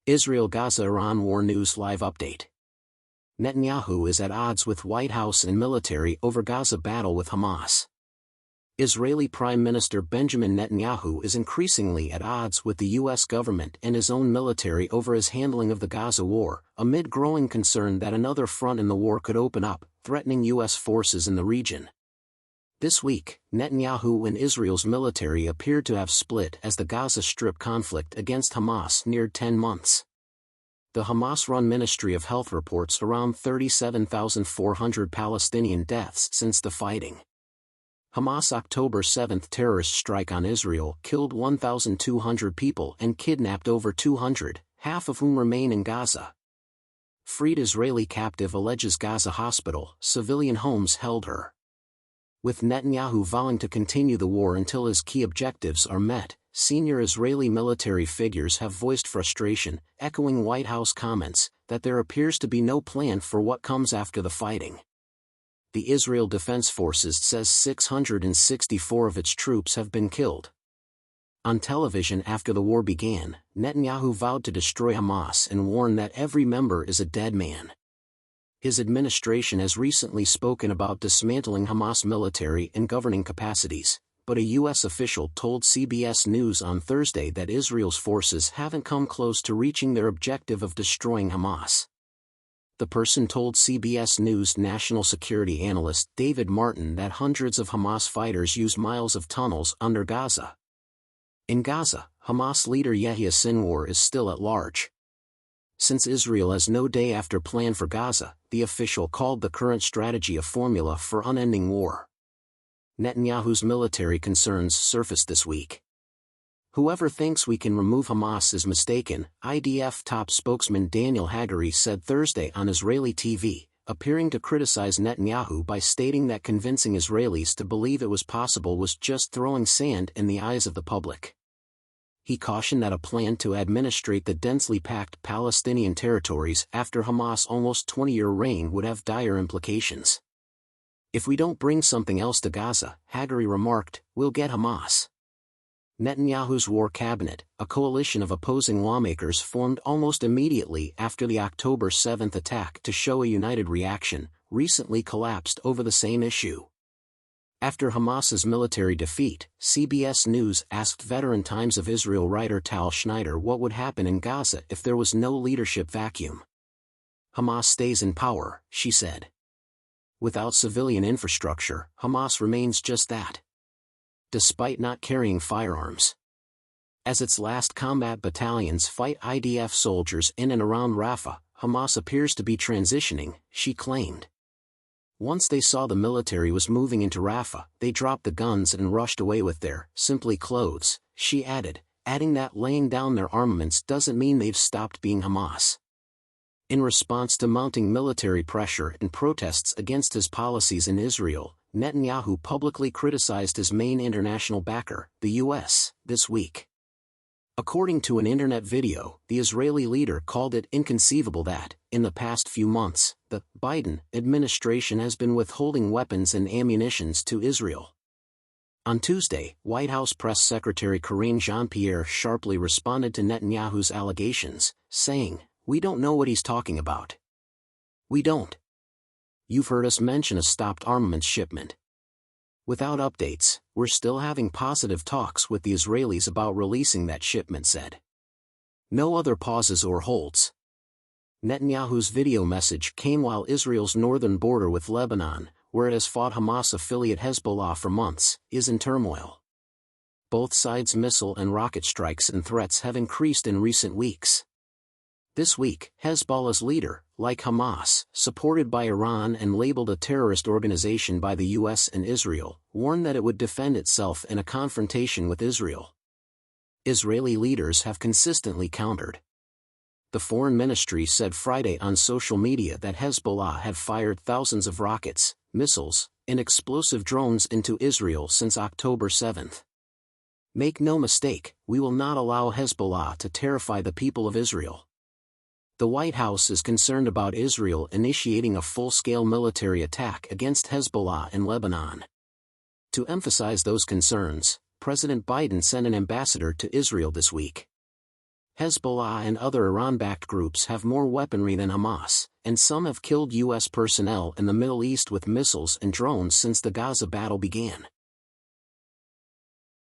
Israel-Gaza Iran War News Live Update. Netanyahu is at odds with White House and military over Gaza battle with Hamas. Israeli Prime Minister Benjamin Netanyahu is increasingly at odds with the U.S. government and his own military over his handling of the Gaza war, amid growing concern that another front in the war could open up, threatening U.S. forces in the region. This week, Netanyahu and Israel's military appeared to have split as the Gaza Strip conflict against Hamas neared 10 months. The Hamas-run Ministry of Health reports around 37,400 Palestinian deaths since the fighting. Hamas' October 7 terrorist strike on Israel killed 1,200 people and kidnapped over 200, half of whom remain in Gaza. Freed Israeli captive alleges Gaza hospital, civilian homes held her. With Netanyahu vowing to continue the war until his key objectives are met, senior Israeli military figures have voiced frustration, echoing White House comments that there appears to be no plan for what comes after the fighting. The Israel Defense Forces says 664 of its troops have been killed. On television after the war began, Netanyahu vowed to destroy Hamas and warned that every member is a dead man. His administration has recently spoken about dismantling Hamas military and governing capacities, but a U.S. official told CBS News on Thursday that Israel's forces haven't come close to reaching their objective of destroying Hamas. The person told CBS News national security analyst David Martin that hundreds of Hamas fighters use miles of tunnels under Gaza. In Gaza, Hamas leader Yahya Sinwar is still at large. Since Israel has no day-after plan for Gaza, the official called the current strategy a formula for unending war. Netanyahu's military concerns surfaced this week. "Whoever thinks we can remove Hamas is mistaken," IDF top spokesman Daniel Hagari said Thursday on Israeli TV, appearing to criticize Netanyahu by stating that convincing Israelis to believe it was possible was just throwing sand in the eyes of the public. He cautioned that a plan to administrate the densely packed Palestinian territories after Hamas' almost 20-year reign would have dire implications. "If we don't bring something else to Gaza," Hagari remarked, "we'll get Hamas." Netanyahu's war cabinet, a coalition of opposing lawmakers formed almost immediately after the October 7 attack to show a united reaction, recently collapsed over the same issue. After Hamas's military defeat, CBS News asked veteran Times of Israel writer Tal Schneider what would happen in Gaza if there was no leadership vacuum. "Hamas stays in power," she said. "Without civilian infrastructure, Hamas remains just that." Despite not carrying firearms. As its last combat battalions fight IDF soldiers in and around Rafah, Hamas appears to be transitioning, she claimed. "Once they saw the military was moving into Rafah, they dropped the guns and rushed away with their, simply clothes," she added, adding that laying down their armaments doesn't mean they've stopped being Hamas. In response to mounting military pressure and protests against his policies in Israel, Netanyahu publicly criticized his main international backer, the U.S., this week. According to an internet video, the Israeli leader called it inconceivable that, in the past few months, the Biden administration has been withholding weapons and ammunition to Israel. On Tuesday, White House Press Secretary Karine Jean-Pierre sharply responded to Netanyahu's allegations, saying, "We don't know what he's talking about. We don't. You've heard us mention a stopped armaments shipment. Without updates, we're still having positive talks with the Israelis about releasing that shipment," said. No other pauses or holds. Netanyahu's video message came while Israel's northern border with Lebanon, where it has fought Hamas affiliate Hezbollah for months, is in turmoil. Both sides' missile and rocket strikes and threats have increased in recent weeks. This week, Hezbollah's leader, like Hamas, supported by Iran and labeled a terrorist organization by the U.S. and Israel, warned that it would defend itself in a confrontation with Israel. Israeli leaders have consistently countered. The Foreign Ministry said Friday on social media that Hezbollah had fired thousands of rockets, missiles, and explosive drones into Israel since October 7. "Make no mistake, we will not allow Hezbollah to terrify the people of Israel." The White House is concerned about Israel initiating a full-scale military attack against Hezbollah in Lebanon. To emphasize those concerns, President Biden sent an ambassador to Israel this week. Hezbollah and other Iran-backed groups have more weaponry than Hamas, and some have killed U.S. personnel in the Middle East with missiles and drones since the Gaza battle began.